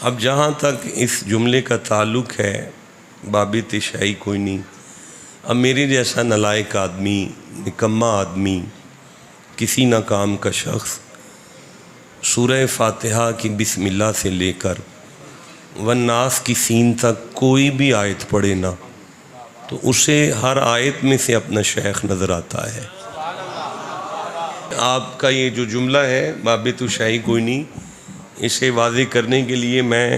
अब जहाँ तक इस जुमले का ताल्लुक़ है बाबे तिशाई कोई नहीं। अब मेरे जैसा नलायक आदमी, निकम्मा आदमी, किसी ना काम का शख्स सूरह फातिहा की बिस्मिल्लाह से लेकर वन्नास की सीन तक कोई भी आयत पढ़े ना तो उसे हर आयत में से अपना शेख नज़र आता है। आपका ये जो जुमला है बाबे तो शाही कोई नहीं, इसे वाज़े करने के लिए मैं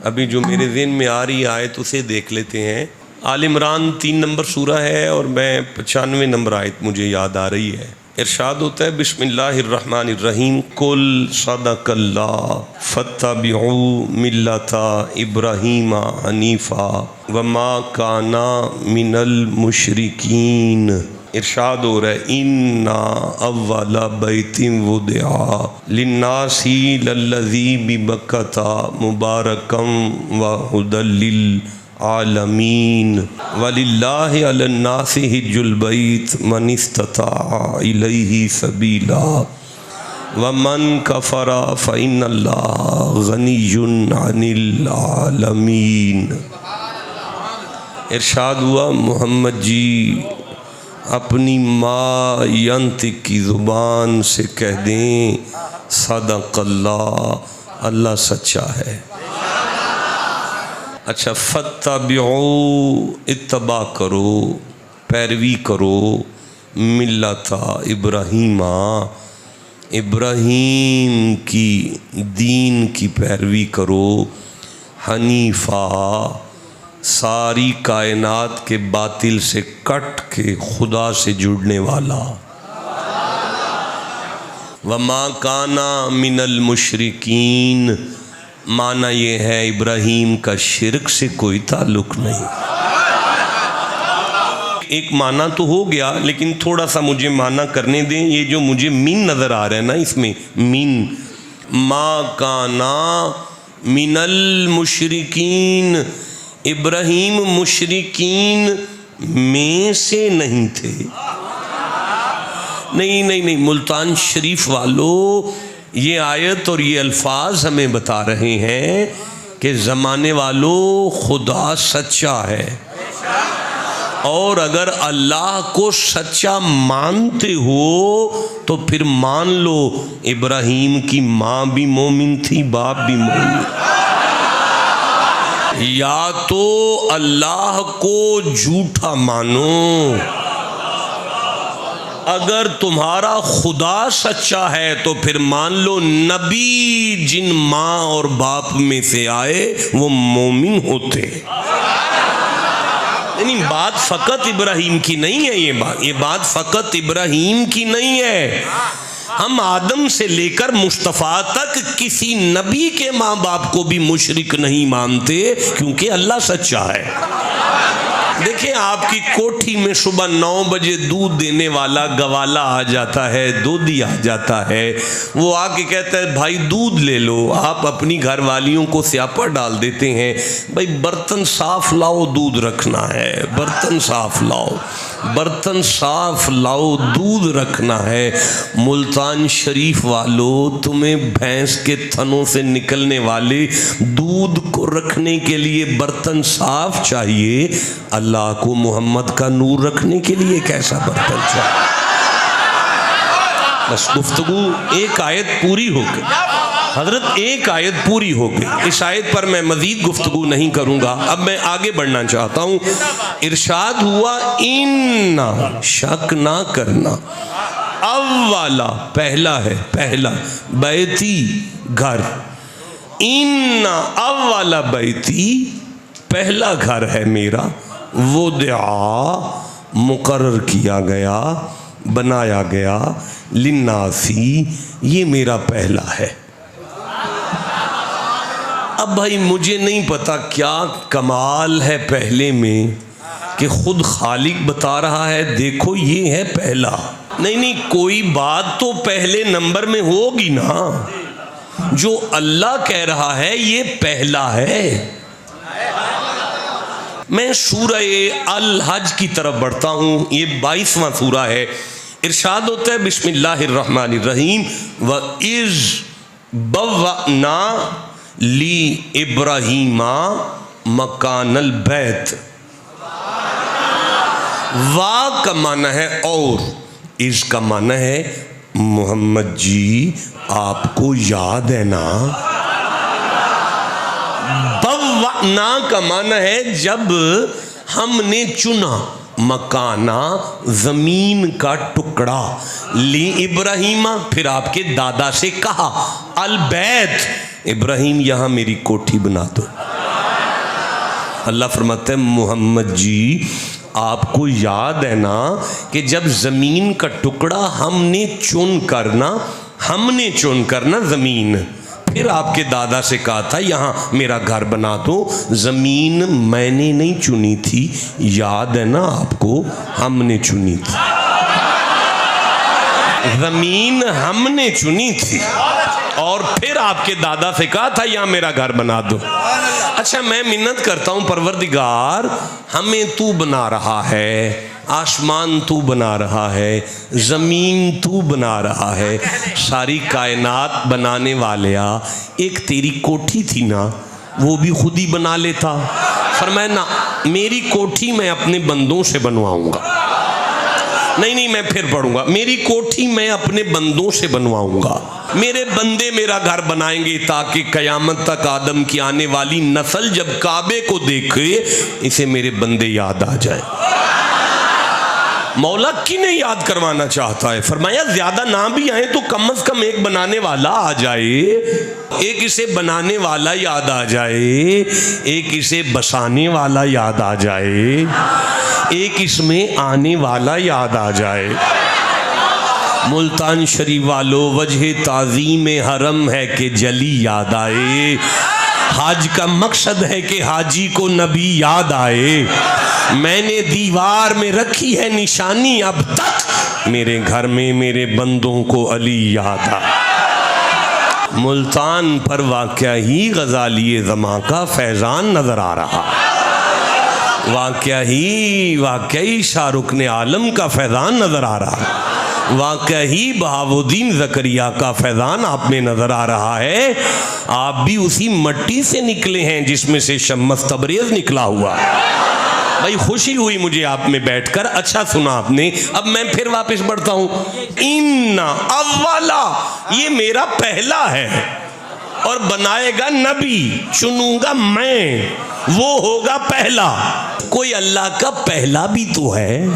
अभी जो मेरे ज़हन में आ रही आयत उसे देख लेते हैं। आल इमरान 3 नंबर सूरा है और मैं 95 नंबर आयत मुझे याद आ रही है। इरशाद होता है बिस्मिल्लाहिर्रहमानिर्रहीम कुल सदकल्लाह फत्तबिऊ मिल्लता इब्राहीमा हनीफ़ा वमा काना मिनल मुशरिकीन। इरशाद हो रहा है इन्ना अव्वला बैतिन वुदिआ लिन्नासी लल्लज़ी बिबक्कता मुबारकम व हुदल लिल आलमीन वलिल्लाहि अलन्नासि हिज्जुल बैत मन इस्तता इलैहि सबीला वमन कफरा फ़इन्नल्लाह गनियुन अनिल आलमीन। इरशाद हुआ मोहम्मद जी अपनी माँ यंतिक की ज़ुबान से कह दें सदक़ल्लाह, अल्लाह सच्चा है। अच्छा, फत्तबिऊ इत्तबा करो, पैरवी करो, मिल्लता इब्राहीमा, इब्राहीम की दीन की पैरवी करो, हनीफ़ा सारी कायनात के बातिल से कट के खुदा से जुड़ने वाला, वमा काना मिनल मुशरिकीन, माना ये है इब्राहीम का शिरक से कोई ताल्लुक़ नहीं। एक माना तो हो गया लेकिन थोड़ा सा मुझे माना करने दें। ये जो मुझे मीन नज़र आ रहा है ना, इसमें मीन, मा काना मिनल मुशरिकीन, इब्राहीम मुशरिकीन में से नहीं थे। नहीं नहीं नहीं, मुल्तान शरीफ वालों, ये आयत और ये अल्फाज हमें बता रहे हैं कि ज़माने वालों खुदा सच्चा है, और अगर अल्लाह को सच्चा मानते हो तो फिर मान लो इब्राहीम की माँ भी मोमिन थी, बाप भी मोमिन। या तो अल्लाह को झूठा मानो, अगर तुम्हारा खुदा सच्चा है तो फिर मान लो नबी जिन माँ और बाप में से आए वो मोमिन होते। नहीं, बात फ़कत इब्राहीम की नहीं है। ये बात फ़कत इब्राहीम की नहीं है। हम आदम से लेकर मुस्तफ़ा तक किसी नबी के माँ बाप को भी मुशरिक नहीं मानते, क्योंकि अल्लाह सच्चा है। देखिए, आपकी कोठी में सुबह 9 बजे दूध देने वाला गवाला आ जाता है, दूधी आ जाता है, वो आके कहता है भाई दूध ले लो। आप अपनी घरवालियों को स्यापा डाल देते हैं, भाई बर्तन साफ लाओ, दूध रखना है, बर्तन साफ लाओ, बर्तन साफ लाओ, दूध रखना है। मुल्तान शरीफ वालों, तुम्हें भैंस के थनों से निकलने वाले दूध को रखने के लिए बर्तन साफ चाहिए, अल्लाह को मोहम्मद का नूर रखने के लिए कैसा बर्तन चाहिए? बस गुफ्तगू एक आयत पूरी हो गई हजरत, एक आयत पूरी हो गई। इस आयत पर मैं मजीद गुफ्तगू नहीं करूँगा। अब मैं आगे बढ़ना चाहता हूँ। इरशाद हुआ इन्ना, शक ना करना, अव्वाला पहला है, पहला, बैती घर, इन्ना अव्वाला बैती पहला घर है मेरा, वो दुआ मुकर्रर किया गया, बनाया गया, लिन्नासी, ये मेरा पहला है। अब भाई मुझे नहीं पता क्या कमाल है पहले में कि खुद खालिक बता रहा है देखो ये है पहला। नहीं नहीं, कोई बात तो पहले नंबर में होगी ना। जो अल्लाह कह रहा है ये पहला है। मैं सूरह अल हज की तरफ बढ़ता हूँ, ये 22वां सूरा है। इरशाद होता है बिस्मिल्लाहिर्रहमानिर्रहीम व इज़ बव्वअना ली इब्राहीमा मकानल बैत। वा का माना है और, इसका माना है मोहम्मद जी आपको याद है ना। बव्वाना का माना है जब हमने चुना, मकाना जमीन का टुकड़ा, ली इब्राहीमा फिर आपके दादा से कहा, अल बैत इब्राहीम यहाँ मेरी कोठी बना दो। अल्लाह फरमाते हैं मोहम्मद जी आपको याद है ना कि जब ज़मीन का टुकड़ा हमने चुन करना ज़मीन, फिर आपके दादा से कहा था यहाँ मेरा घर बना दो। ज़मीन मैंने नहीं चुनी थी, याद है ना आपको, हमने चुनी थी। ज़मीन हमने चुनी थी और फिर आपके दादा से कहा था यहाँ मेरा घर बना दो। अच्छा मैं मिन्नत करता हूँ परवरदिगार, हमें तू बना रहा है, आसमान तू बना रहा है, ज़मीन तू बना रहा है, सारी कायनात बनाने वालिया, एक तेरी कोठी थी ना वो भी खुद ही बना लेता। फरमाया ना मेरी कोठी मैं अपने बंदों से बनवाऊंगा। नहीं मैं फिर पढ़ूंगा, मेरी कोठी मैं अपने बंदों से बनवाऊंगा, मेरे बंदे मेरा घर बनाएंगे ताकि कयामत तक आदम की आने वाली नस्ल जब काबे को देखे इसे मेरे बंदे याद आ जाए। मौला किन्हें याद करवाना चाहता है? फरमाया ज्यादा ना भी आए तो कम से कम एक बनाने वाला आ जाए, एक इसे बनाने वाला याद आ जाए, एक इसे बसाने वाला याद आ जाए, एक इसमें आने वाला याद आ जाए। मुल्तान शरीफ वालों वजह ताज़ीम हरम है कि जली याद आए, हज का मकसद है कि हाजी को नबी याद आए। मैंने दीवार में रखी है निशानी, अब तक मेरे घर में मेरे बंदों को अली याद आए। मुल्तान पर वाक़या ही गज़ाली ज़मां का फैज़ान नज़र आ रहा, वाक़या ही शाहरुख ने आलम का फैज़ान नज़र आ रहा, वाक़या ही बहाउद्दीन ज़करिया का फैज़ान आप में नज़र आ रहा है। आप भी उसी मट्टी से निकले हैं जिसमें से शम्स तबरेज़ निकला हुआ। भाई खुशी हुई मुझे आप में बैठकर, अच्छा सुना आपने। अब मैं फिर वापस बढ़ता हूँ। इन्ना अव्वला, ये मेरा पहला है और बनाएगा नबी, चुनूंगा मैं, वो होगा पहला। कोई अल्लाह का पहला भी तो है,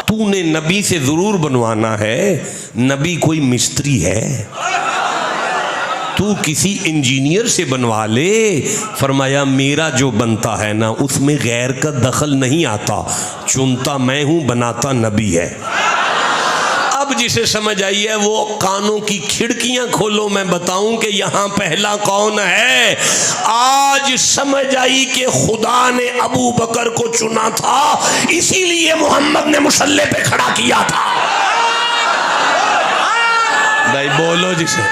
तूने नबी से जरूर बनवाना है। नबी कोई मिस्त्री है, तू किसी इंजीनियर से बनवा ले। फरमाया मेरा जो बनता है ना उसमें गैर का दखल नहीं आता, चुनता मैं हूं, बनाता नबी है। अब जिसे समझ आई है वो कानों की खिड़कियां खोलो, मैं बताऊं कि यहां पहला कौन है। आज समझ आई कि खुदा ने अबू बकर को चुना था, इसीलिए मोहम्मद ने मुसल्ले पे खड़ा किया था। भाई बोलो जिसे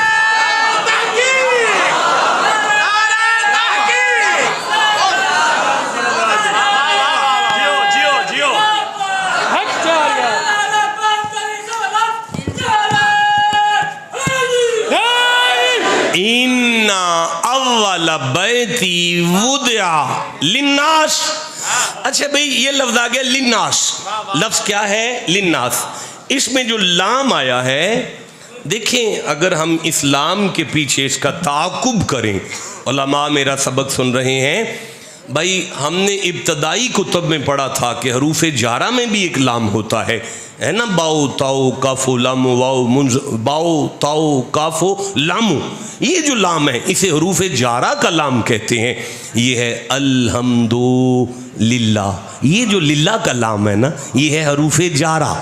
इन्ना अव्वल बैती वुदिया लिन्नास। अच्छा भाई ये लफ्ज आ गया लिन्नास, लफ्ज क्या है? लिन्नास। इसमें जो लाम आया है, देखें अगर हम इस्लाम के पीछे इसका ताकुब करें, उलमा मेरा सबक सुन रहे हैं भाई, हमने इब्तदाई कुतुब में पढ़ा था कि हरूफ जारा में भी एक लाम होता है ना, बाओ ताओ काफो लामो वाओ मुंज, बाओ ताओ काफो लामो, ये जो लाम है इसे हरूफ जारा का लाम कहते हैं। ये है अल्हम्दुलिल्लाह, ये जो लिल्ला का लाम है ना ये है हरूफ जारा।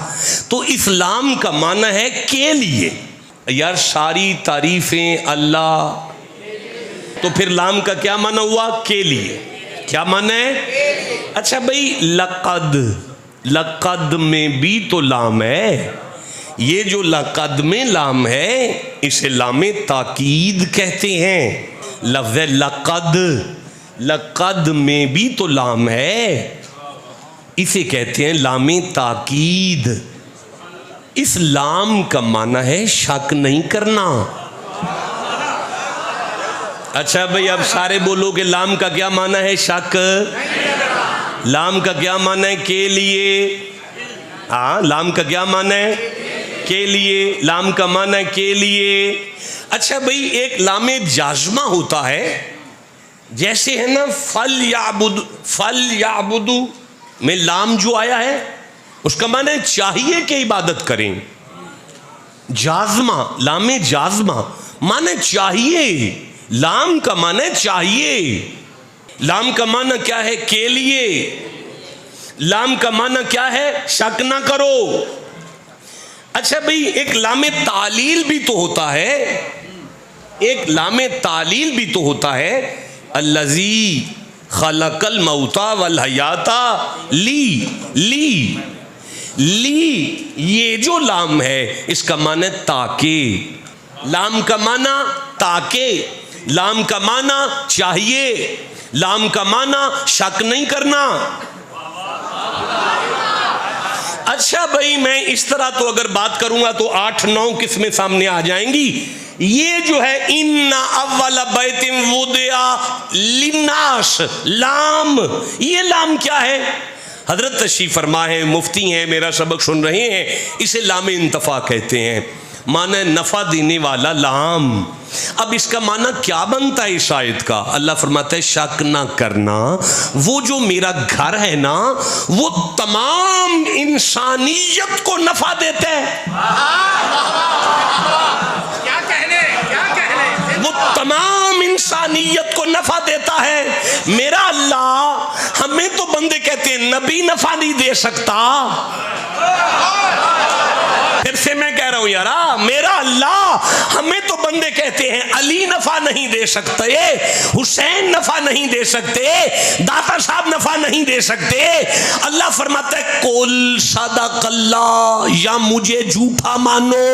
तो इस लाम का माना है के लिए, यार सारी तारीफें अल्लाह, तो फिर लाम का क्या माना हुआ? के लिए। क्या माना है? अच्छा भाई लक़द, लक़द में भी तो लाम है, ये जो लक़द में लाम है इसे लामे ताकीद कहते हैं। लफ्ज़ लक़द, लक़द में भी तो लाम है, इसे कहते हैं लामे ताकीद। इस लाम का माना है शक नहीं करना। अच्छा भाई, अब सारे बोलो कि लाम का क्या माना है? शक। लाम का क्या माना है? के लिए। हाँ, लाम का क्या माना है? के लिए। लाम का माना है के लिए। अच्छा भाई, एक लामे जाजमा होता है, जैसे है ना फल याबुदु में लाम जो आया है उसका माना है चाहिए कि इबादत करें। जाजमा, लामे जाजमा माने चाहिए। लाम का माने चाहिए। लाम का माना क्या है? के लिए। लाम का माना क्या है? शक ना करो। अच्छा भाई, एक लामे तालील भी तो होता है, एक लामे तालील भी तो होता है। अल्लज़ी खलकल मौता वल हयाता ली। ये जो लाम है इसका माना ताके। लाम का माना ताके, लाम का माना चाहिए, लाम का माना शक नहीं करना। अच्छा भाई, मैं इस तरह तो अगर बात करूंगा तो 8-9 किस्में सामने आ जाएंगी। ये जो है इन्ना अव्वल बैतिन वुदिया लिन्नास, लाम, ये लाम क्या है? हजरत तशरीफ फरमा है, मुफ्ती हैं, मेरा सबक सुन रहे हैं, इसे लाम इंतफा कहते हैं, माना नफा देने वाला लाम। अब इसका माना क्या बनता है इस आयत का? अल्लाह फरमाता है शक ना करना, वो जो मेरा घर है ना वो तमाम इंसानियत को नफा देता है। क्या कहने वो तमाम इंसानियत को नफा देता है। मेरा अल्लाह, हमें तो बंदे कहते हैं नबी नफा नहीं दे सकता, फिर से मैं कह रहा हूं यारा, मेरा अल्लाह, हमें तो बंदे कहते हैं अली नफा नहीं दे सकते, हुसैन नफा नहीं दे सकते, दाता साहब नफा नहीं दे सकते। अल्लाह फरमाता है कुल सदकल्लाह, या मुझे झूठा मानो,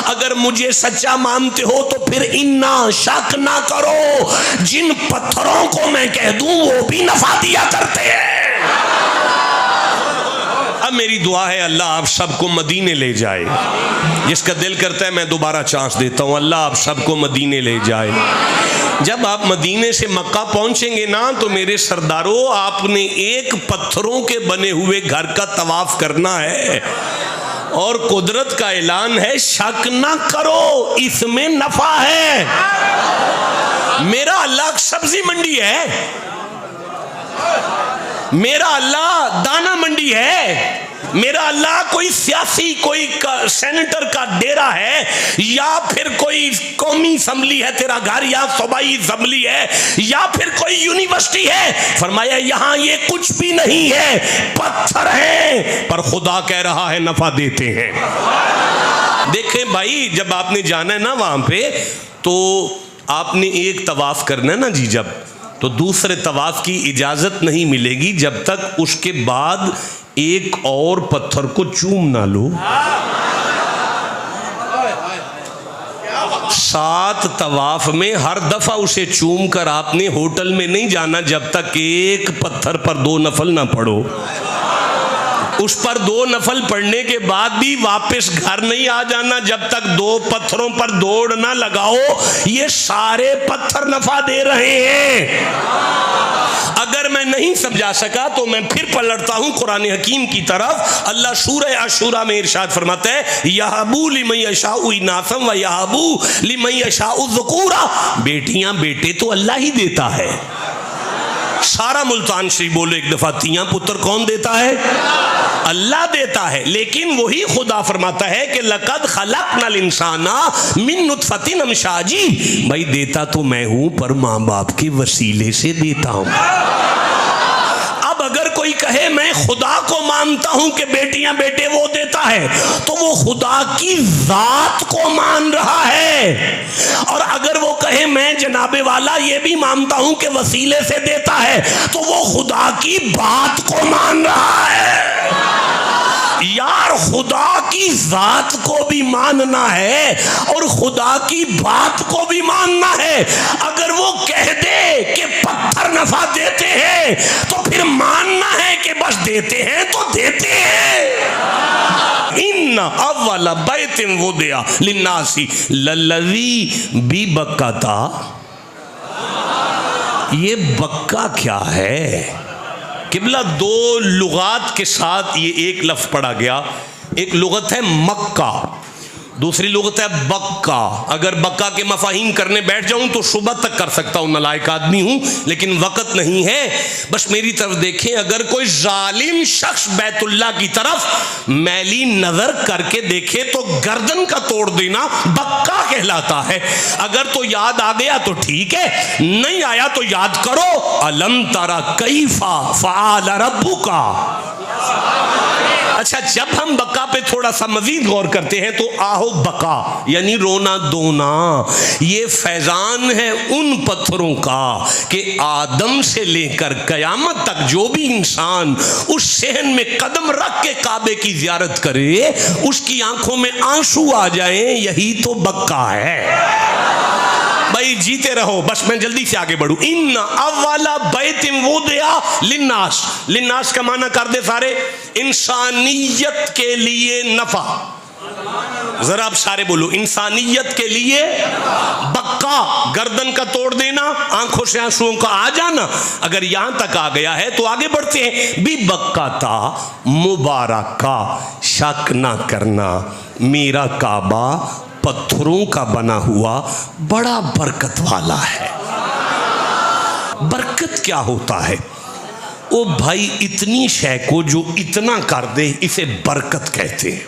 अगर मुझे सच्चा मानते हो तो फिर इन्ना शक ना करो, जिन पत्थरों को मैं कह दूं वो भी नफा दिया करते हैं। मेरी दुआ है अल्लाह आप सबको मदीने ले जाए। जिसका दिल करता है मैं दोबारा चांस देता हूं, अल्लाह आप सबको मदीने ले जाए। जब आप मदीने से मक्का पहुंचेंगे ना तो मेरे सरदारों, आपने एक पत्थरों के बने हुए घर का तवाफ करना है और कुदरत का ऐलान है शक ना करो, इसमें नफा है। मेरा अल्लाह सब्जी मंडी है, मेरा अल्लाह दाना मंडी है, मेरा अल्लाह कोई सियासी, कोई सेनेटर का डेरा है, या फिर कोई कौमी असम्बली है तेरा घर, या सूबाई असम्बली है, या फिर कोई यूनिवर्सिटी है। फरमाया यहाँ ये कुछ भी नहीं है, पत्थर है, पर खुदा कह रहा है नफा देते हैं। देखें भाई, जब आपने जाना है ना वहां पे, तो आपने एक तवाफ करना है ना जी, जब तो दूसरे तवाफ की इजाजत नहीं मिलेगी जब तक उसके बाद एक और पत्थर को चूम ना लो। 7 तवाफ में हर दफा उसे चूम कर आपने होटल में नहीं जाना जब तक एक पत्थर पर 2 नफल ना पढ़ो। उस पर 2 नफल पढ़ने के बाद भी वापस घर नहीं आ जाना जब तक 2 पत्थरों पर दौड़ ना लगाओ। ये सारे पत्थर नफा दे रहे हैं। अगर मैं नहीं समझा सका तो मैं फिर पलटता हूं कुरान हकीम की तरफ। अल्लाह सूरह अशूरा में इरशाद फरमाता है यहबू लिमन यशाउ इनासम व यहबू लिमन यशाउ ज़ुकूरा। बेटियां बेटे तो अल्लाह ही देता है। सारा मुल्तान शरीफ बोलो एक दफा, तियां पुत्र कौन देता है? अल्लाह देता है। लेकिन वही खुदा फरमाता है कि लक़द खलक़नल इंसाना मिन नुतफ़तिन अमशाजी। भाई देता तो मैं हूं पर माँ बाप के वसीले से देता हूं। अब अगर कोई कहे मैं खुदा को मानता हूं कि बेटियां बेटे वो देता है, तो वो खुदा की जात को मान रहा है। और अगर वो कहे मैं जनाबे वाला ये भी मानता हूं कि वसीले से देता है, तो वो खुदा की बात को मान रहा है। यार, खुदा की जात को भी मानना है और खुदा की बात को भी मानना है। अगर वो कह दे कि पत्थर नफा देते हैं तो फिर मानना है कि बस देते हैं तो देते हैं। इन्ना अव्वल बैतिन वुदिया लिन्नासी लल्लज़ी बिबक्कता ये बक्का क्या है? किबला दो लुगात के साथ ये एक लफ्ज पढ़ा गया। एक लुगत है मक्का, दूसरी लुगत है बक्का। अगर बक्का के मफाहिम करने बैठ जाऊं तो सुबह तक कर सकता हूं, नालायक आदमी हूं, लेकिन वक़्त नहीं है। बस मेरी तरफ देखें, अगर कोई जालिम शख्स बैतुल्लाह की तरफ मैली नजर करके देखे तो गर्दन का तोड़ देना बक्का कहलाता है। अगर तो याद आ गया तो ठीक है, नहीं आया तो याद करो, अलम तरा कैफा फ़अल रब्बुका। अच्छा, जब हम बका पे थोड़ा सा मजीद गौर करते हैं तो आहो बका यानी रोना धोना, ये फैजान है उन पत्थरों का कि आदम से लेकर कयामत तक जो भी इंसान उस शहन में कदम रख के काबे की जियारत करे उसकी आंखों में आंसू आ जाए, यही तो बक्का है। भाई जीते रहो, बस मैं जल्दी से आगे बढ़ूं। इन्ना अव्वला बैतिन वुदिया लिन्नास, लिन्नास का माना कर दे सारे, इंसानियत के लिए नफा। जरा आप सारे बोलो, इंसानियत के लिए बक्का, गर्दन का तोड़ देना, आंखों से आंसुओं का आ जाना। अगर यहां तक आ गया है तो आगे बढ़ते हैं। भी बक्का था मुबारक का, शक ना करना, मेरा काबा पत्थरों का बना हुआ बड़ा बरकत वाला है। बरकत क्या होता है? ओ भाई, इतनी शय को जो इतना कर दे इसे बरकत कहते हैं।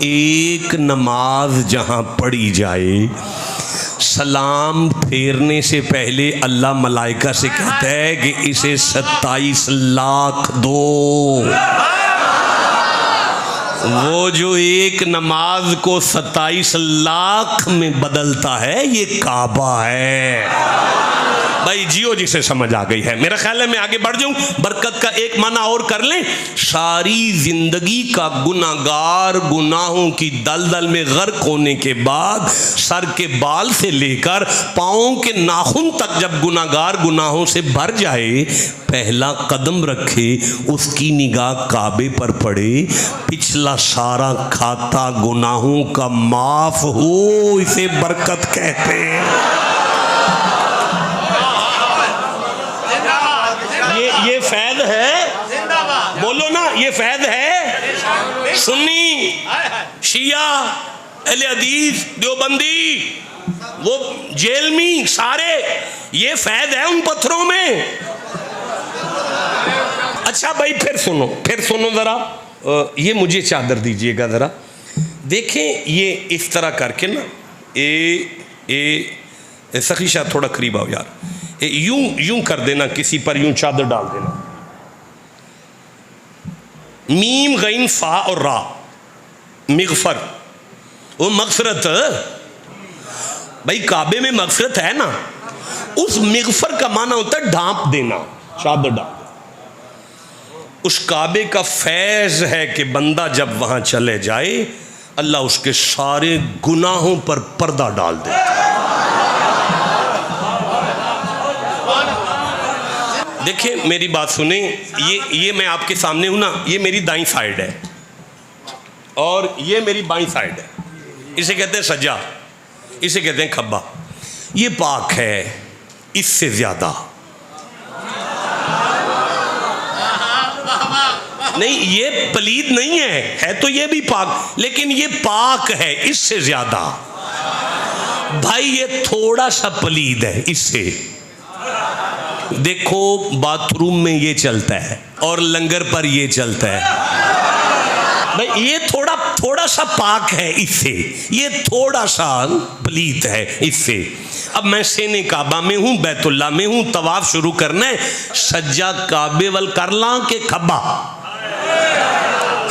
एक नमाज जहां पढ़ी जाए, सलाम फेरने से पहले अल्लाह मलाइका से कहता है कि इसे 27 लाख दो। वो जो एक नमाज को 27 लाख में बदलता है, ये काबा है। भाई जियो, जिसे समझ आ गई है। मेरा ख्याल है मैं आगे बढ़ जाऊं। बरकत का एक माना और कर लें, सारी जिंदगी का गुनाहगार गुनाहों की दलदल में गर्क होने के बाद सर के बाल से लेकर पांवों के नाखून तक जब गुनाहगार गुनाहों से भर जाए, पहला कदम रखे, उसकी निगाह काबे पर पड़े, पिछला सारा खाता गुनाहों का माफ हो, इसे बरकत कहते हैं। ये फैद है, बोलो ना, ये फैद है। सुन्नी, शिया, अहले हदीस, देवबंदी, वो जेलमी, सारे ये फैद है उन पत्थरों में। अच्छा भाई, फिर सुनो जरा, ये मुझे चादर दीजिएगा जरा। देखें ये इस तरह करके ना, सखीशा थोड़ा करीब आओ यार, यूं कर देना, किसी पर यूं चादर डाल देना। मीम गैन फा और रा, मिगफर, वो मगफरत। भाई काबे में मगफरत है ना, उस मिगफर का माना होता है ढांप देना, चादर डाल। उस काबे का फैज है कि बंदा जब वहां चले जाए, अल्लाह उसके सारे गुनाहों पर पर्दा डाल देता है। देखिए मेरी बात सुने, ये मैं आपके सामने हूं ना, ये मेरी दाईं साइड है और ये मेरी बाईं साइड है। इसे कहते हैं सज्जा, इसे कहते हैं खब्बा। ये पाक है, इससे ज्यादा नहीं। ये पलीद नहीं है तो ये भी पाक, लेकिन ये पाक है इससे ज्यादा। भाई ये थोड़ा सा पलीद है इससे। देखो बाथरूम में ये चलता है और लंगर पर ये चलता है। भाई ये थोड़ा सा पाक है इससे, ये थोड़ा सा पलीत है इससे। अब मैं सेने काबा में हूं, बैतुल्लाह में हूं, तवाफ शुरू करना है, सज्जा काबे वल कर ला के खब्बा।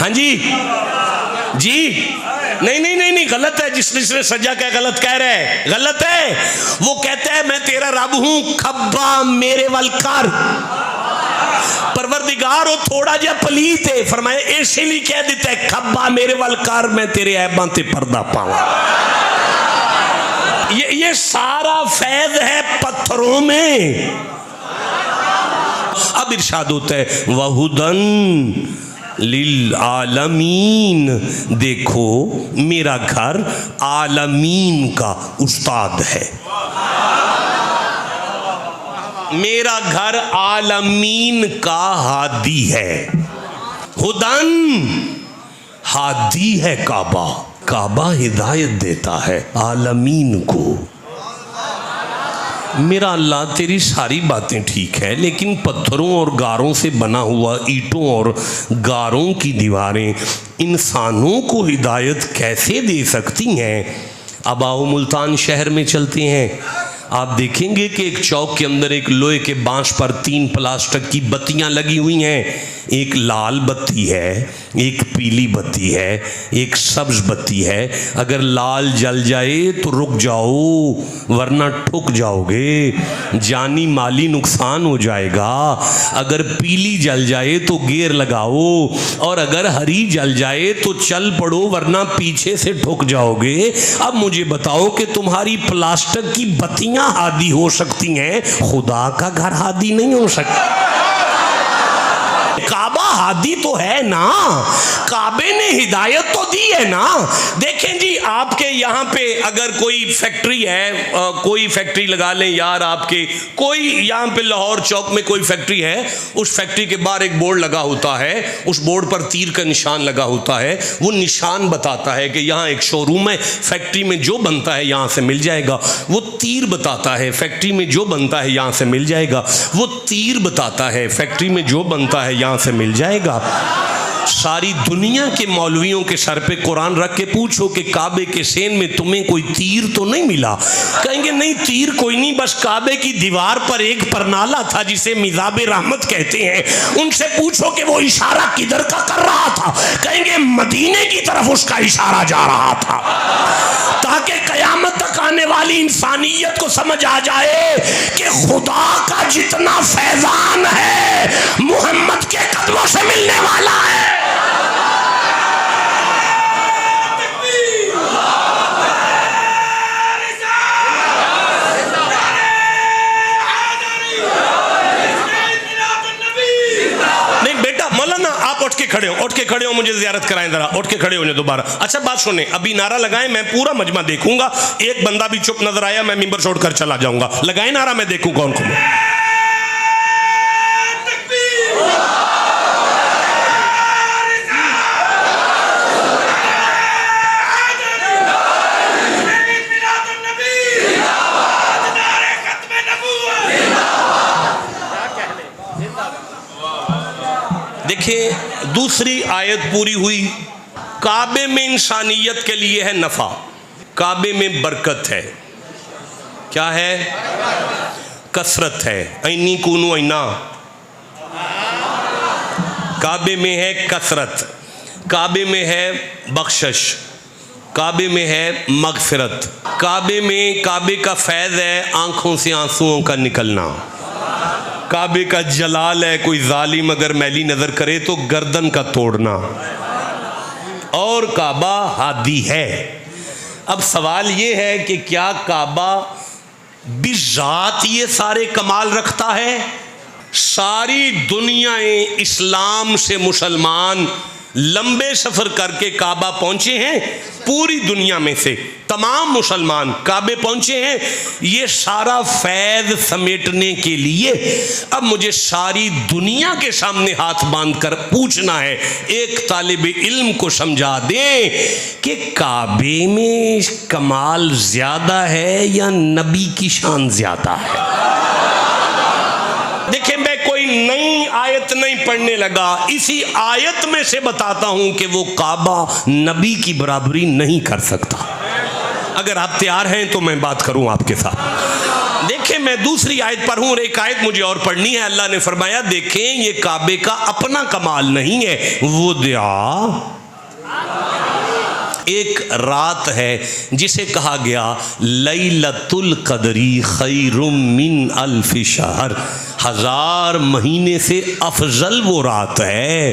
हाँ जी नहीं, गलत है। जिसने सज्जा क्या गलत कह रहे हैं, गलत है। वो कहता है मैं तेरा रब हूं, खब्बा मेरे वल कर। परवरदिगार वो थोड़ा जा पलीत है, फरमाया इसीलिए कह देता है खब्बा मेरे वल कर, मैं तेरे ऐबां ते पर्दा पाऊं। ये सारा फैज है पत्थरों में। अब इरशाद होता है वहुदन लिल आलमीन, देखो मेरा घर आलमीन का उस्ताद है। मेरा घर आलमीन का हादी है। हुदन हादी है काबा, काबा हिदायत देता है आलमीन को। मेरा अल्लाह तेरी सारी बातें ठीक है, लेकिन पत्थरों और गारों से बना हुआ ईंटों और गारों की दीवारें इंसानों को हिदायत कैसे दे सकती हैं। अब आओ मुल्तान शहर में चलते हैं। आप देखेंगे कि एक चौक के अंदर एक लोहे के बांस पर 3 प्लास्टिक की बत्तियां लगी हुई हैं। एक लाल बत्ती है, एक पीली बत्ती है, एक सब्ज बत्ती है। अगर लाल जल जाए तो रुक जाओ, वरना ठुक जाओगे, जानी माली नुकसान हो जाएगा। अगर पीली जल जाए तो गेर लगाओ, और अगर हरी जल जाए तो चल पड़ो, वरना पीछे से ठुक जाओगे। अब मुझे बताओ कि तुम्हारी प्लास्टिक की बत्तियां हादी हो सकती हैं, खुदा का घर हादी नहीं हो सकता। काबा हादी तो है ना, काबे ने हिदायत तो दी है ना। देखें जी, आपके यहाँ पे अगर कोई फैक्ट्री है, कोई फैक्ट्री लगा लें यार, आपके कोई यहाँ पे लाहौर चौक में कोई फैक्ट्री है, उस फैक्ट्री के बाहर एक बोर्ड लगा होता है, उस बोर्ड पर तीर का निशान लगा होता है। वो निशान बताता है कि यहाँ एक शोरूम है, फैक्ट्री में जो बनता है यहाँ से मिल जाएगा। वो तीर बताता है फैक्ट्री में जो बनता है यहाँ से मिल जाएगा। वो तीर बताता है फैक्ट्री में जो बनता है यहाँ से मिल जाएगा। सारी दुनिया के मौलवियों के सर पे कुरान रख के पूछो कि काबे के सेन में तुम्हें कोई तीर तो नहीं मिला? कहेंगे नहीं, तीर कोई नहीं, बस काबे की दीवार पर एक परनाला था जिसे मिजाबे रहमत कहते हैं। उनसे पूछो कि वो इशारा किधर का कर रहा था, कहेंगे मदीने की तरफ उसका इशारा जा रहा था, ताकि कयामत तक आने वाली इंसानियत को समझ आ जाए कि खुदा का जितना फैजान है मोहम्मद के कदमों से मिलने वाला है। उठ के खड़े हो, मुझे जियारत कराएं जरा, उठ के खड़े हो दोबारा। अच्छा बात सुने, अभी नारा लगाएं, मैं पूरा मजमा देखूंगा, एक बंदा भी चुप नजर आया मैं मिंबर छोड़ कर चला जाऊंगा। लगाएं नारा, मैं देखूं कौन कौन। देखिए दूसरी आयत पूरी हुई। काबे में इंसानियत के लिए है नफा, काबे में बरकत है। क्या है? कसरत है। ऐनी कूनू ऐना, काबे में है कसरत, काबे में है बख्शिश, काबे में है मगफिरत, काबे में काबे का फैज़ है आंखों से आंसुओं का निकलना, काबे का जलाल है कोई जालिम अगर मैली नजर करे तो गर्दन का तोड़ना, और काबा हादी है। अब सवाल ये है कि क्या काबा बिज़ात ये सारे कमाल रखता है? सारी दुनियाएं इस्लाम से मुसलमान लंबे सफर करके काबा पहुंचे हैं, पूरी दुनिया में से तमाम मुसलमान काबे पहुंचे हैं, ये सारा फैज़ समेटने के लिए। अब मुझे सारी दुनिया के सामने हाथ बांधकर पूछना है, एक तालिब इल्म को समझा दें कि काबे में कमाल ज्यादा है या नबी की शान ज्यादा है? देखिए मैं कोई नई आयत नहीं पढ़ने लगा, इसी आयत में से बताता हूं कि वो काबा नबी की बराबरी नहीं कर सकता। अगर आप तैयार हैं तो मैं बात करूं आपके साथ। देखें मैं दूसरी आयत पर हूं और एक आयत मुझे और पढ़नी है। अल्लाह ने फरमाया देखें ये काबे का अपना कमाल नहीं है, वो दिया एक रात है जिसे कहा गया लैलतुल कदरी खैरुम मिन अल्फि शहर, 1000 महीने से अफजल वो रात है।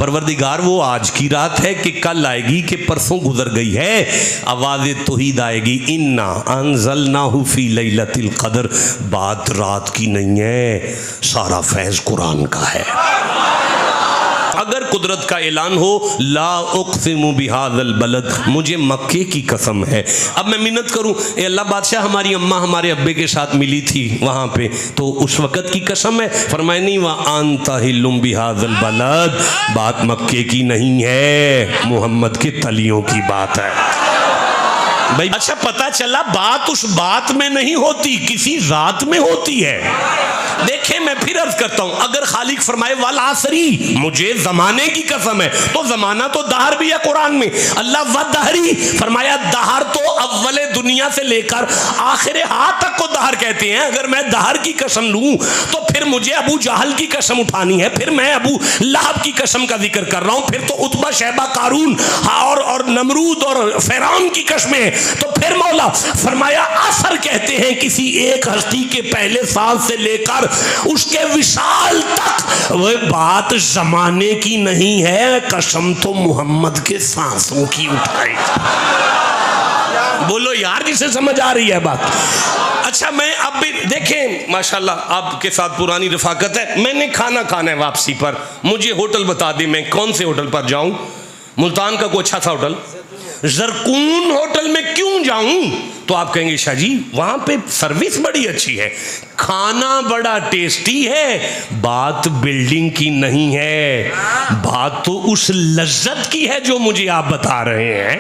परवरदिगार वो आज की रात है कि कल आएगी कि परसों गुजर गई है? आवाज़ तौहीद आएगी, इन्ना अंज़लनाहु फी लैलतिल कदर। बात रात की नहीं है, सारा फैज़ कुरान का है। अगर कुदरत का ऐलान हो ला उक़सिमु बिहाज़ल बलद, मुझे मक्के की कसम है। अब मैं मिन्नत करूं, ए अल्लाह बादशाह हमारी अम्मा हमारे अब्बे के साथ मिली थी वहां पे, तो उस वक़्त की कसम है। फरमाया नहीं व अंता हिल्लुम बिहाज़ल बलद, बात मक्के की नहीं है, मोहम्मद के तलियों की बात है भाई। अच्छा पता चला बात उस बात में नहीं होती, किसी रात में होती है। देखें मैं फिर अर्ज करता हूं, अगर खालिक फरमाए वल आसरी, मुझे जमाने की कसम है, तो जमाना तो दहर भी है कुरान में। अल्लाह व दहरी फरमाया, दहर तो अव्वले दुनिया से लेकर आखिर हाथ तक को दहर कहते हैं। अगर मैं दहर की कसम लूं तो फिर मुझे अबू जहल की कसम उठानी है, फिर मैं अबू लहब की कसम का जिक्र कर रहा हूं, फिर तो उतबा शैबा कारून और नमरूद और फिरौन की कसमें। तो फिर मौला फरमाया असर कहते हैं किसी एक हस्ती के पहले सांस से लेकर उसके विशाल तक, वह बात जमाने की नहीं है, कसम तो मोहम्मद के सांसों की उठाई। बोलो यार जिसे समझ आ रही है बात। अच्छा मैं अब भी देखें माशाल्लाह आपके साथ पुरानी रफाकत है, मैंने खाना खाना है वापसी पर, मुझे होटल बता दे मैं कौन से होटल पर जाऊं। मुल्तान का कोई अच्छा सा होटल, जरकून होटल में क्यों जाऊं? तो आप कहेंगे शाह जी वहां पे सर्विस बड़ी अच्छी है, खाना बड़ा टेस्टी है, बात बिल्डिंग की नहीं है, बात तो उस लज्जत की है जो मुझे आप बता रहे हैं।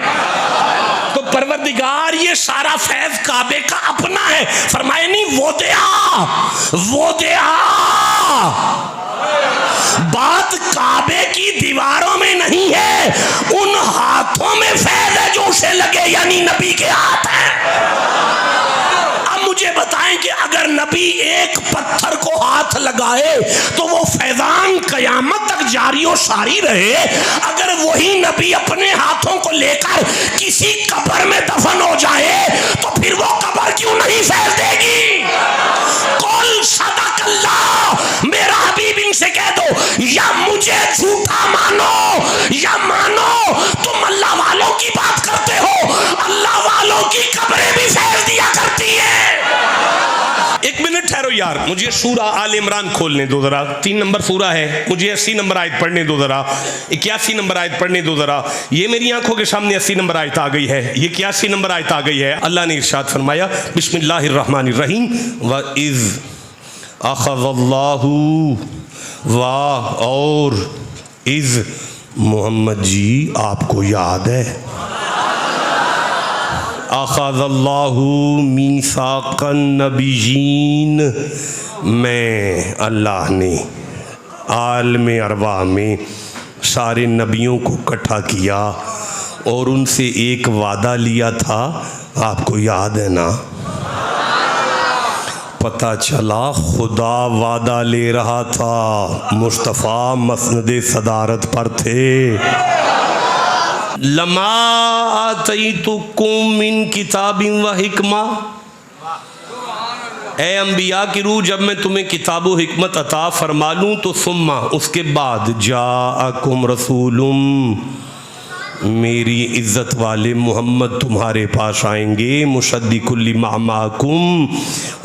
तो परवरदिगार ये सारा फैज काबे का अपना है। फरमाए नहीं वो दे बात काबे की दीवारों में नहीं है, उन हाथों में फैज है जो उसे लगे, यानी नबी के हाथ है। अब मुझे बताएं कि अगर नबी एक पत्थर को हाथ लगाए तो वो फैजान कयामत तक जारी और सारी रहे। अगर वही नबी अपने हाथों को लेकर किसी कब्र में दफन हो जाए तो फिर वो कब्र क्यों नहीं फैल देगी? कुल सदकल्लाह, मेरा हबीब इनसे कह दो, या मुझे झूठा मानो या मानो तुम अल्लाह वालों की बात करते हो, अल्लाह वालों की कब्रें भी फैल दिया करती है। एक मिनट ठहरो यार, मुझे सूरा आल इमरान खोलने दो जरा, 3 नंबर सूरा है, मुझे 80 नंबर आयत पढ़ने दो जरा, 81 नंबर आयत पढ़ने दो जरा। ये मेरी आंखों के सामने 80 नंबर आयत आ गई है, ये 81 नंबर आयत आ गई है। अल्लाह ने इरशाद फरमाया बिस्मिल्लाहिर्रहमानिर्रहीम व इज़ अख़ज़ल्लाहु, वाह और इज़, मोहम्मद जी आपको याद है, अख़ज़ल्लाहु मीसाक़न नबिय्यीन, मैं अल्लाह ने आलम अरवा में सारे नबियों को इकट्ठा किया और उनसे एक वादा लिया था, आपको याद है ना? पता चला खुदा वादा ले रहा था, मुस्तफ़ा मसनदे सदारत पर थे। लमा आतैतुकुम मिन किताबिन व हिकमा, ए अंबिया की रूह जब मैं तुम्हें किताब व हिकमत अता फरमा लूँ तो सुम्मा उसके बाद जाअकुम रसूलुम, मेरी इज़्ज़त वाले मोहम्मद तुम्हारे पास आएंगे, मुसद्दिकुल लिमा माकुम,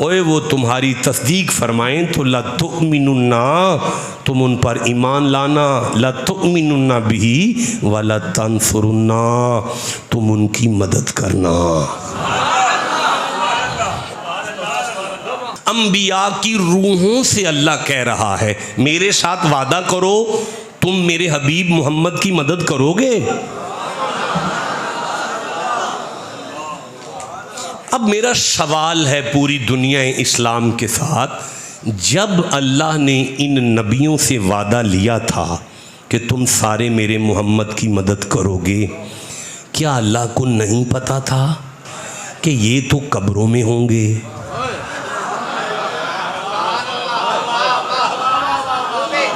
ओए वो तुम्हारी तस्दीक फरमाएं तो लतुमिनुन्ना, तुम उन पर ईमान लाना, लतुमिनुन्ना बिही वला तंसुरुन्ना, तुम उनकी मदद करना। अंबिया की रूहों से अल्लाह कह रहा है मेरे साथ वादा करो, तुम मेरे हबीब मोहम्मद की मदद करोगे। अब मेरा सवाल है पूरी दुनिया इस्लाम के साथ, जब अल्लाह ने इन नबियों से वादा लिया था कि तुम सारे मेरे मोहम्मद की मदद करोगे, क्या अल्लाह को नहीं पता था कि ये तो कब्रों में होंगे?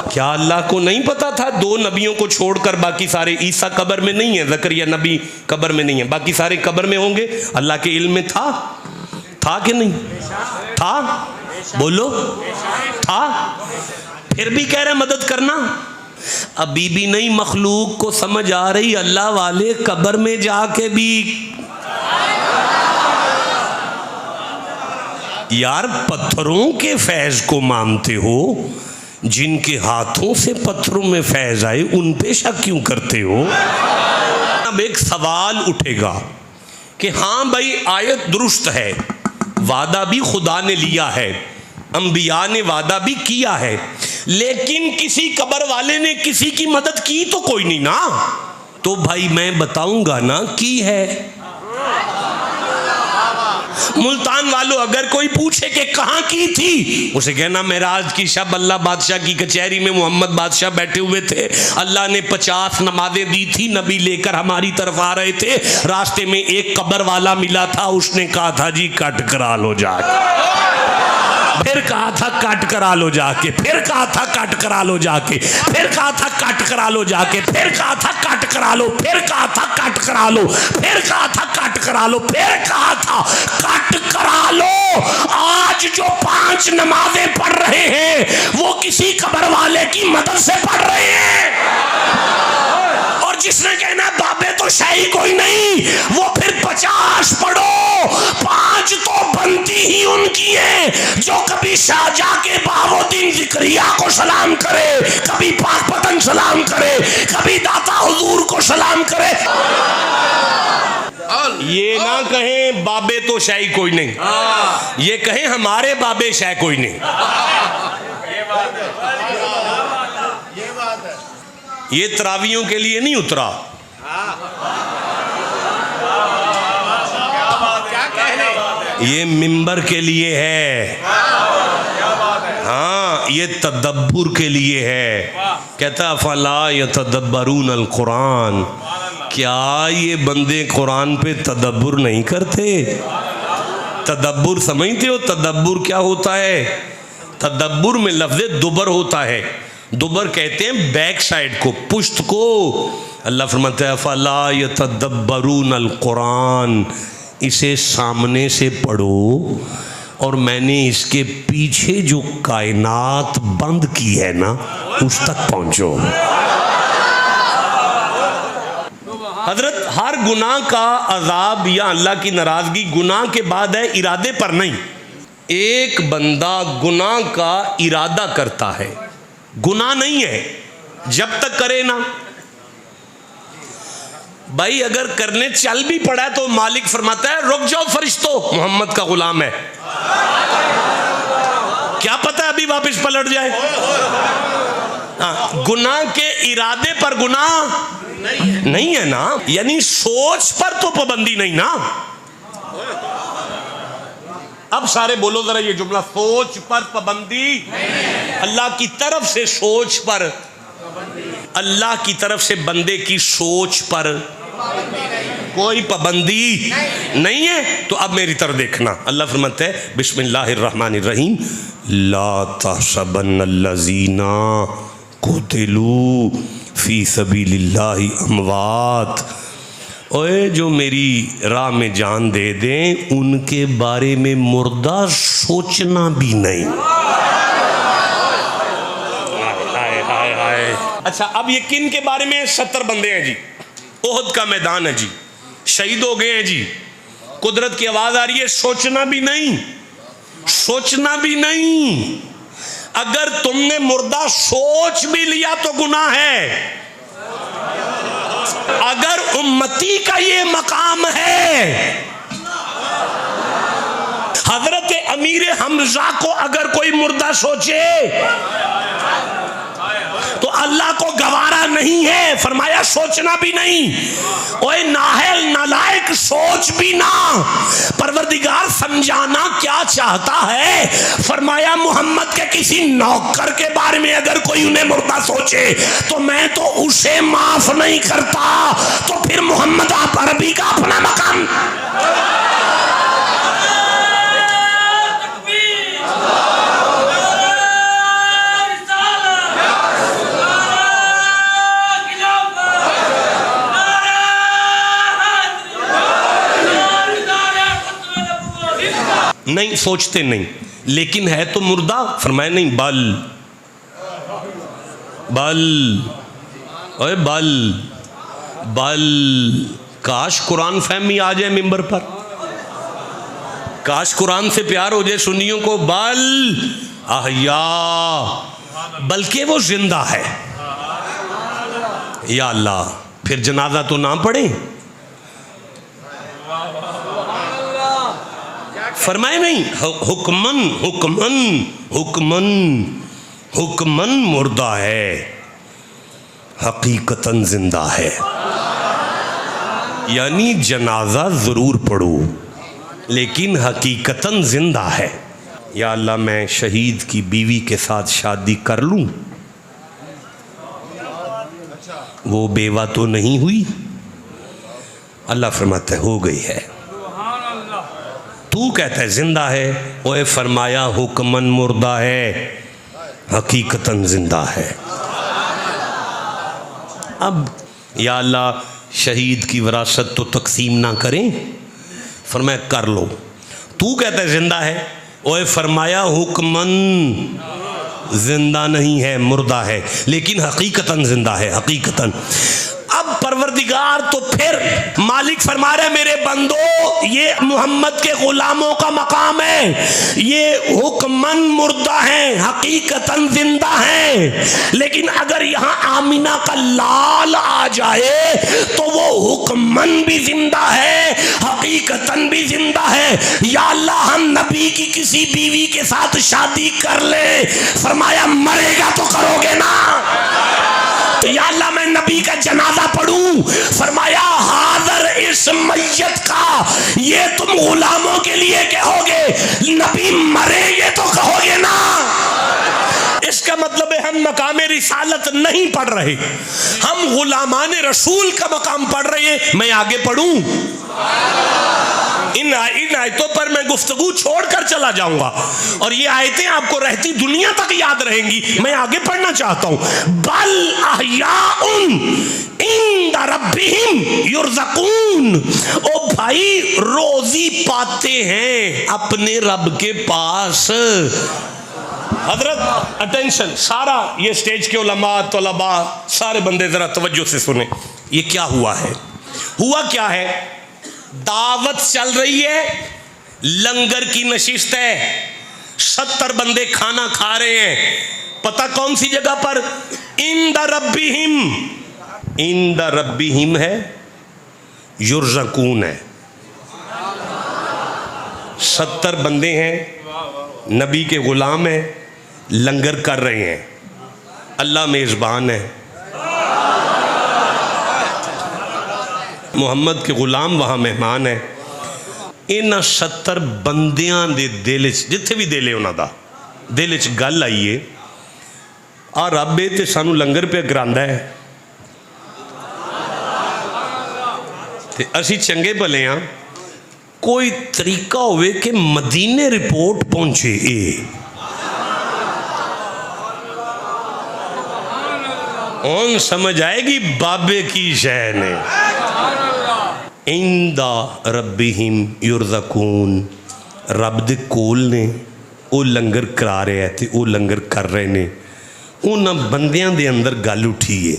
क्या अल्लाह को नहीं पता था 2 नबियों को छोड़कर बाकी सारे, ईसा कब्र में नहीं है, ज़करिया नबी कब्र में नहीं है, बाकी सारे कब्र में होंगे? अल्लाह के इल्म में था कि नहीं था? बोलो था, फिर भी कह रहे मदद करना। अभी भी नहीं मखलूक को समझ आ रही, अल्लाह वाले कब्र में जाके भी यार पत्थरों के फैज को मानते हो जिनके हाथों से पत्थरों में फैज आए उन पे शक क्यों करते हो? अब एक सवाल उठेगा कि हाँ भाई आयत दुरुस्त है, वादा भी खुदा ने लिया है, अंबिया ने वादा भी किया है, लेकिन किसी कब्र वाले ने किसी की मदद की तो कोई नहीं ना। तो भाई मैं बताऊंगा ना की है। मुल्तान वालों अगर कोई पूछे कि कहाँ की थी, उसे कहना मेराज की शब अल्लाह बादशाह की कचहरी में मोहम्मद बादशाह बैठे हुए थे, अल्लाह ने 50 नमाजें दी थी, नबी लेकर हमारी तरफ आ रहे थे, रास्ते में एक कब्र वाला मिला था, उसने कहा था जी कट करा लो जाके, फिर कहा था कट करा लो जाके, फिर कहा था कट करा लो जाके, फिर कहा था कट करा लो जाके, फिर कहा था कट करा लो, फिर कहा था कट करा लो, फिर कहा था कट करा लो, फिर कहा था कट करा लो। आज जो 5 नमाजें पढ़ रहे हैं वो किसी कब्र वाले की मदद से पढ़ रहे हैं, और जिसने कहना बाबे तो शाही कोई नहीं, वो फिर 50 पढ़ो, 5 तो बनती ही उनकी है जो कभी शाहजहां के बहाउद्दीन जिक्रिया को सलाम करे, कभी पाक पतन सलाम करे, कभी दाता हुजूर को सलाम करे। ये ना कहें बाबे तो शाही कोई नहीं, ये कहें हमारे बाबे शाह कोई नहीं। ये तरावियों के लिए नहीं उतरा, ये मिंबर के लिए है, हाँ ये तदब्बुर के लिए है। कहता अफला यतदब्बरून अल कुरान, क्या ये बंदे कुरान पे तदब्बुर नहीं करते? तदब्बुर समझते हो? तदब्बुर क्या होता है? तदब्बुर में लफ्ज़ दुबर होता है, दुबर कहते हैं बैक साइड को, पुश्त को। अल्लाह फरमाता है अफला यतदब्बरून अल कुरान, इसे सामने से पढ़ो और मैंने इसके पीछे जो कायनात बंद की है ना उस तक पहुंचो। हजरत हर गुनाह का अजाब या अल्लाह की नाराजगी गुनाह के बाद है, इरादे पर नहीं। एक बंदा गुनाह का इरादा करता है, गुनाह नहीं है जब तक करे ना। भाई अगर करने चल भी पड़ा तो मालिक फरमाता है रुक जाओ फरिश्तों, मोहम्मद का गुलाम है, क्या पता अभी वापस पलट जाए। गुनाह के इरादे पर गुनाह नहीं है ना, यानी सोच पर तो पाबंदी नहीं ना। अब सारे बोलो जरा ये जुमला, सोच पर पाबंदी, अल्लाह की तरफ से सोच पर, अल्लाह की तरफ से बंदे की सोच पर कोई पाबंदी नहीं है। तो अब मेरी तरफ देखना, अल्लाह फरमाता है बिस्मिल्लाहिर्रहमानिर्रहीम, ला तहसबन्नल्लज़ीना कुतिलू फी सबीलिल्लाहि अमवात, ओए जो मेरी राह में जान दे दें उनके बारे में मुर्दा सोचना भी नहीं। हाय हाय हाय। अच्छा अब ये किन के बारे में? 70 बंदे हैं जी, ओहद का मैदान है जी, शहीद हो गए हैं जी, कुदरत की आवाज आ रही है, सोचना भी नहीं, सोचना भी नहीं। अगर तुमने मुर्दा सोच भी लिया तो गुनाह है। अगर उम्मती का ये मकाम है, हजरत अमीर हमजा को अगर कोई मुर्दा सोचे तो अल्लाह को गवारा नहीं है, फरमाया सोचना भी नहीं। ओए नाहल नालायक, सोच भी ना। परवरदिगार समझाना क्या चाहता है? फरमाया मोहम्मद के किसी नौकर के बारे में अगर कोई उन्हें मुर्दा सोचे तो मैं तो उसे माफ नहीं करता। तो फिर मोहम्मद आप अरबी का अपना मकाम। नहीं सोचते नहीं, लेकिन है तो मुर्दा। फरमाया नहीं, बल बल ओए बल बल। काश कुरान फहमी आ जाए मिंबर पर, काश कुरान से प्यार हो जाए सुन्नियों को। बल अहया बल्कि वो जिंदा है। या अल्लाह, फिर जनाजा तो ना पढ़े। फरमाए नहीं, हुक्मन हुक्मन हुक्मन हुक्मन मुर्दा है, हकीकतन जिंदा है। यानी जनाजा जरूर पढ़ो लेकिन हकीकतन जिंदा है। या अल्लाह, मैं शहीद की बीवी के साथ शादी कर लूं, वो बेवा तो नहीं हुई? अल्लाह फरमाता है हो गई है। तू कहता है जिंदा है, ओए फरमाया हुक्मन मुर्दा है, हकीकतन जिंदा है। अब या अल्लाह, शहीद की विरासत तो तकसीम ना करें? फरमाया कर लो। तू कहता है जिंदा है, ओए फरमाया हुक्मन जिंदा नहीं है, मुर्दा है, लेकिन हकीकतन जिंदा है, हकीकतन। अब परवरदिगार तो फिर मालिक फरमा रहे मेरे बंदो, ये मोहम्मद के गुलामों का मकाम है, ये हुक्मन मुर्दा है, हकीकतन जिंदा है। लेकिन अगर यहाँ आमिना का लाल आ जाए तो वो हुक्मन भी जिंदा है, हकीकतन भी जिंदा है। या अल्लाह, हम नबी की किसी बीवी के साथ शादी कर ले, फरमाया मरेगा तो करोगे ना? या अल्लाह, मैं नबी का जनाजा पढ़ूं, फरमाया हादर इस मैयत का, ये तुम गुलामों के लिए कहोगे, नबी मरेंगे तो कहोगे ना? इसका मतलब है हम मकाम रिसालत नहीं पढ़ रहे, हम गुलामान रसूल का मकाम पढ़ रहे हैं। मैं आगे पढ़ूं? इन आयतों पर मैं गुफ्तगू छोड़कर चला जाऊंगा और ये आयतें आपको रहती दुनिया तक याद रहेंगी। मैं आगे पढ़ना चाहता हूं। बल अहयाउन इंद रब्बिहिम युरज़क़ून, ओ भाई रोजी पाते हैं अपने रब के पास। हजरत अटेंशन, सारा ये स्टेज के उलमा तलबा सारे बंदे जरा तवज्जो से सुने। ये क्या हुआ है? हुआ क्या है? दावत चल रही है, लंगर की नशिस्त है, 70 बंदे खाना खा रहे हैं। पता कौन सी जगह पर? इंद रब्बिहिम, इंद रब्बिहिम है, युरज़क़ून है। 70 बंदे हैं, नबी के गुलाम हैं, लंगर कर रहे हैं, अल्लाह मेज़बान है, मुहम्मद के गुलाम वहाँ मेहमान है। इन 70 बंदियां दे दिल च, जिथे भी दिल है उन्हां दा, दिल च गल आई है, आ रब ए ते सानू लंगर पे करांदा है ते असी चंगे भले हाँ, कोई तरीका होवे कि मदीने रिपोर्ट पहुंचे। उन समझ आएगी बाबे की शह ने। इंदा रब्बिहिम युरज़क़ून, रब दे कोल ने, वो लंगर करा रहे हैं ते वो लंगर कर रहे ने। उन्हां बंदियां दे अंदर गल उठी है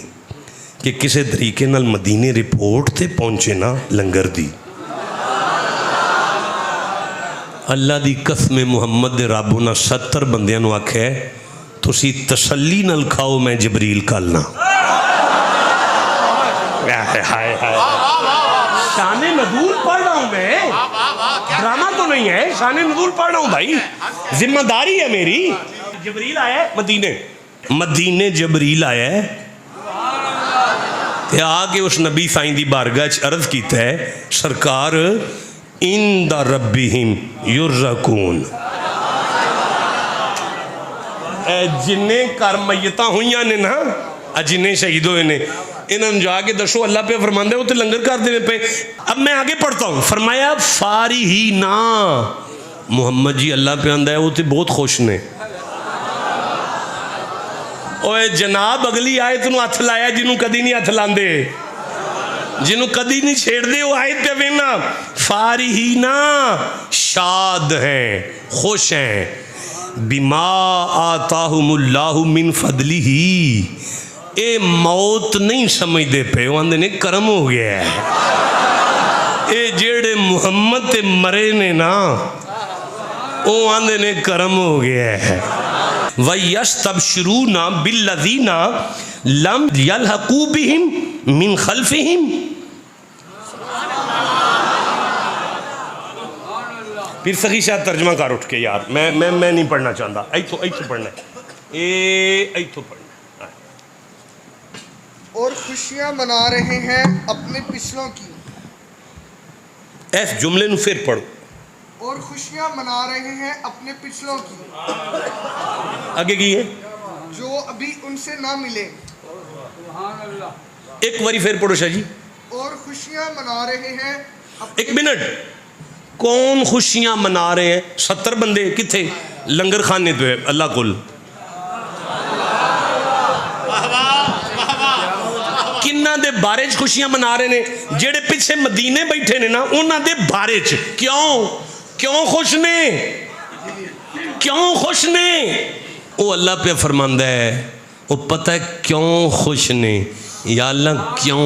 कि किसी तरीके नाल मदीने रिपोर्ट ते पहुंचे ना लंगर दी। अल्लाह दी कसम, मुहम्मद दे रब उन्हां 70 बंदियां नूं आख्या तुसी तसल्ली नाल खाओ, मैं जबरील कलना। हाय हाय हाय, शाने नज़ूल पढ़ रहा हूं मैं, ड्रामा तो नहीं है, शाने नज़ूल पढ़ रहा हूं भाई, जिम्मेदारी है मेरी। जबरील आया है मदीने, मदीने जबरील आया है ते आके उस नबी साईं दी बारगाह च अर्ज कीता है, सरकार इंदा रब्बिहिम युरज़क़ून, जिन्ने घर मैयत हुई ने ना, जिन्ने शहीद हुए ने, इन्होंने जाके दसो अल्लाह पे फरमांदे वो तो लंगर कर देने पे। अब मैं आगे पढ़ता हूँ, फरमाया फारी ही ना, मुहम्मद जी अल्लाह पे आंदा है वो तो बहुत खुश ने। ओए जनाब, अगली आयत नूं हथ लाया जिन्हों कदी नहीं हथ लांदे, जिन्हों कदी नहीं छेड़ते, वो आयत पे वेना फारी ही ना, शाद हैं, खुश हैं, बिमा आताहुमुल्लाहु मिन फदलिही, ए मौत नहीं समझते पे, वो आंदे ने करम हो गया है। ए जेड़े मुहम्मद ते मरे ने ना, वो आंदे ने करम हो गया है। वयस्तबशिरूना बिल्लज़ीना लम यल्हक़ू बिहिम मिन खल्फ़िहिम। फिर सखी शाह तर्जमा कर उठ के, यार मैं नहीं पढ़ना चाहता, ऐथों पढ़ना ऐथों पढ़ना। और खुशियां मना रहे हैं अपने पिछलों की। इस जुमले ਨੂੰ फिर पढ़ो। और खुशियां मना रहे हैं अपने पिछलों की, आगे की है जो अभी उनसे ना मिले। एक बारी फिर पढ़ो शाह जी। और खुशियां मना रहे हैं एक मिनट, कौन खुशियां मना रहे हैं? 70 बंदे किथे लंगर खाने पे अल्लाह कुल। किन्ना दे बारे च खुशियां मना रहे ने? जेड़े पीछे मदीने बैठे ने ना, उन्हां दे बारे च। क्यों खुश ने? क्यों खुश ने? वो अल्लाह पे फरमांदा है, वो पता है क्यों खुश ने? या अल्लाह क्यों?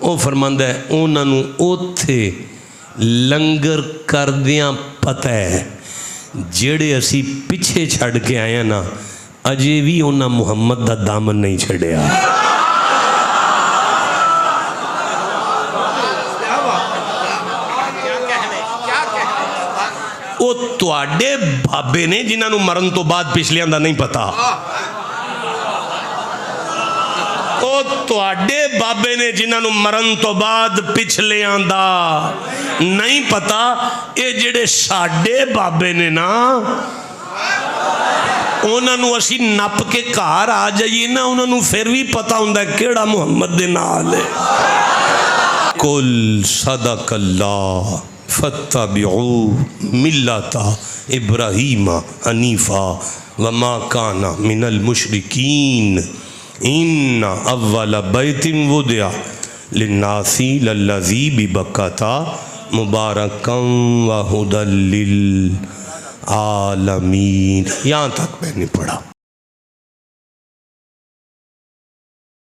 वो फरमांदा है उन्होंने उथे लंगर करदियां पता है जेड़े असी पिछे छड़ के आए ना, अजे भी उन्हें मुहम्मद दा दामन नहीं छड़िया। वो तुहाडे बाबे ने जिन्होंने मरन तो बाद पिछलियां दा नहीं पता। वो तुहाडे बाबे ने जिन्होंने मरन तो बाद पिछलियां दा नहीं पता। ये जेड़े साडे बाबे ने ना, उन्होंने असी नप के घर आ जाइए ना, उन्होंने फिर भी पता होंदा केड़ा मुहम्मद दे नाल है। कुल सदकल्लाह फत्तबिऊ मिल्लता इब्राहीमा हनीफा वमा काना मिनल मुशरिकीन इन्ना अव्वल बैतिन वुदिया लिन्नासी लल्लज़ी बिबक्कता मुबारकम व हुदल लिल आलमीन। यहाँ तक मैंने पढ़ा।